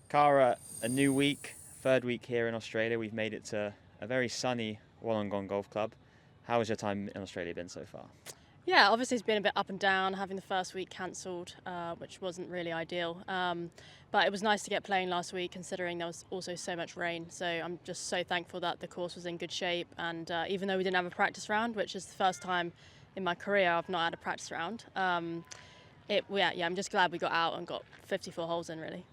Cara, a new week, third week here in Australia. We've made it to a very sunny Wollongong Golf Club. How has your time in Australia been so far? Yeah, obviously it's been a bit up and down, having the first week cancelled, which wasn't really ideal. But it was nice to get playing last week, considering there was also so much rain. So I'm just so thankful that the course was in good shape. And even though we didn't have a practice round, which is the first time in my career I've not had a practice round, I'm just glad we got out and got 54 holes in, really.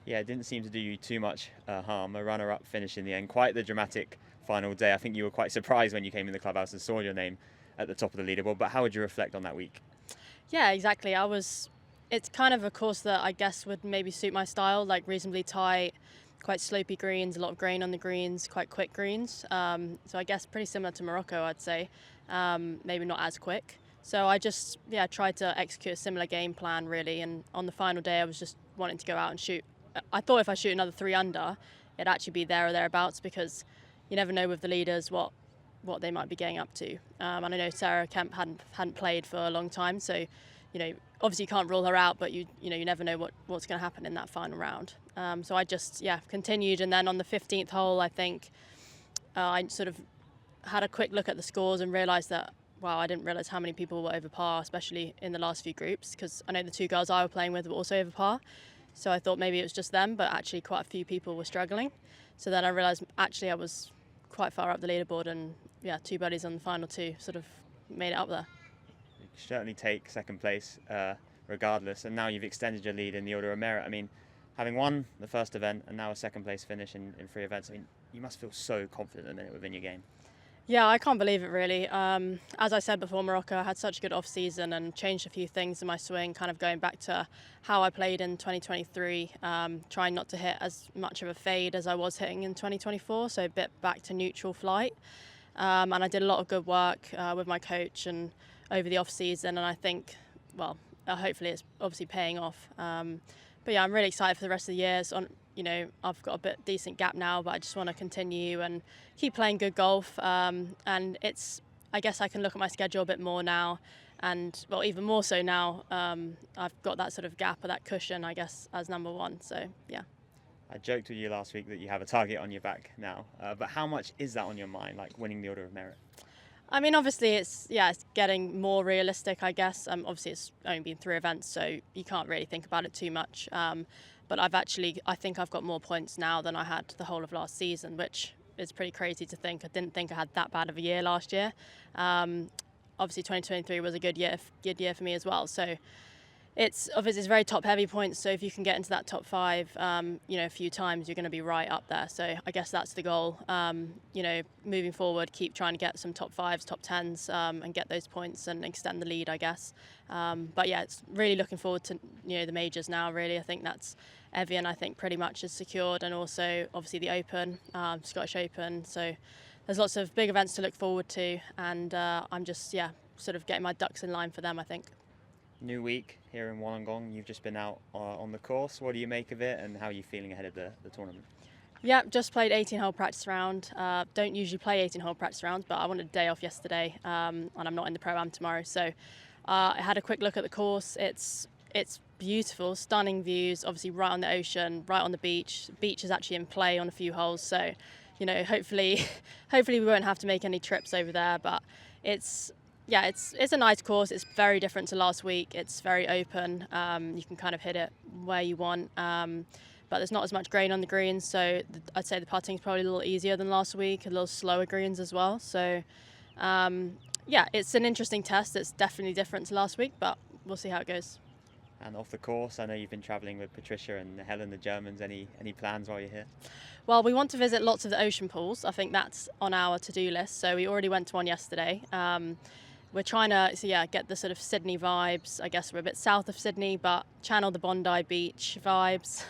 Yeah, it didn't seem to do you too much harm. A runner-up finish in the end. Quite the dramatic final day. I think you were quite surprised when you came in the clubhouse and saw your name at the top of the leaderboard. But how would you reflect on that week? Yeah, exactly. It's kind of a course that I guess would maybe suit my style, like reasonably tight, quite slopey greens, a lot of grain on the greens, quite quick greens. So I guess pretty similar to Morocco, I'd say. Maybe not as quick. So I just, tried to execute a similar game plan, really. And on the final day, I was just wanting to go out and shoot. I thought if I shoot another 3 under, it'd actually be there or thereabouts, because you never know with the leaders what they might be getting up to. And I know Sarah Kemp hadn't played for a long time, so obviously you can't rule her out, but you never know what's going to happen in that final round. So I just continued, and then on the 15th hole, I think I sort of had a quick look at the scores and realised that wow, I didn't realise how many people were over par, especially in the last few groups, because I know the 2 girls I was playing with were also over par. So I thought maybe it was just them, but actually quite a few people were struggling. So then I realised actually I was quite far up the leaderboard, and 2 birdies on the final 2 sort of made it up there. You certainly take second place regardless, and now you've extended your lead in the order of merit. I mean, having won the first event and now a second place finish in 3 events, I mean, you must feel so confident at the minute within your game. Yeah, I can't believe it, really. As I said before, Morocco, I had such a good off-season and changed a few things in my swing, kind of going back to how I played in 2023, trying not to hit as much of a fade as I was hitting in 2024, so a bit back to neutral flight. And I did a lot of good work with my coach and over the off-season, and I think, hopefully it's obviously paying off. But I'm really excited for the rest of the year. I've got a bit decent gap now, but I just want to continue and keep playing good golf. And I guess I can look at my schedule a bit more now, and even more so now. I've got that sort of gap or that cushion, I guess, as number one. So yeah. I joked with you last week that you have a target on your back now, but how much is that on your mind, like winning the Order of Merit? I mean, obviously, it's getting more realistic, I guess. Obviously, it's only been 3 events, so you can't really think about it too much. But I think I've got more points now than I had the whole of last season, which is pretty crazy to think. I didn't think I had that bad of a year last year. Obviously, 2023 was a good year for me as well. So it's very top heavy points. So if you can get into that top 5, a few times, you're going to be right up there. So I guess that's the goal. Moving forward, keep trying to get some top 5s, top 10s, and get those points and extend the lead, I guess. It's really looking forward to the majors now. Really, I think that's Evian. I think pretty much is secured, and also obviously the Open, Scottish Open. So there's lots of big events to look forward to, and I'm just sort of getting my ducks in line for them, I think. New week here in Wollongong. You've just been out on the course. What do you make of it, and how are you feeling ahead of the tournament? Yeah, just played 18-hole practice round. Don't usually play 18-hole practice rounds, but I wanted a day off yesterday, and I'm not in the Pro-Am tomorrow. So I had a quick look at the course. It's beautiful, stunning views, obviously right on the ocean, right on the beach. The beach is actually in play on a few holes, so hopefully we won't have to make any trips over there, but it's a nice course. It's very different to last week. It's very open. You can kind of hit it where you want, but there's not as much grain on the greens. So I'd say the putting's probably a little easier than last week, a little slower greens as well. So it's an interesting test. It's definitely different to last week, but we'll see how it goes. And off the course, I know you've been travelling with Patricia and Helen, the Germans. Any plans while you're here? Well, we want to visit lots of the ocean pools. I think that's on our to-do list. So we already went to one yesterday. We're trying to get the sort of Sydney vibes. I guess we're a bit south of Sydney, but channel the Bondi Beach vibes.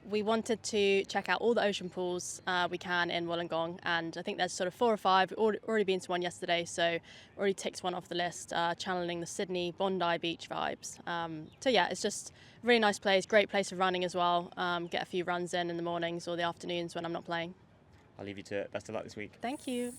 We wanted to check out all the ocean pools we can in Wollongong, and I think there's sort of 4 or 5. We've already been to one yesterday, so already ticked one off the list, channeling the Sydney Bondi Beach vibes. It's just a really nice place, great place for running as well. Get a few runs in the mornings or the afternoons when I'm not playing. I'll leave you to it. Best of luck this week. Thank you.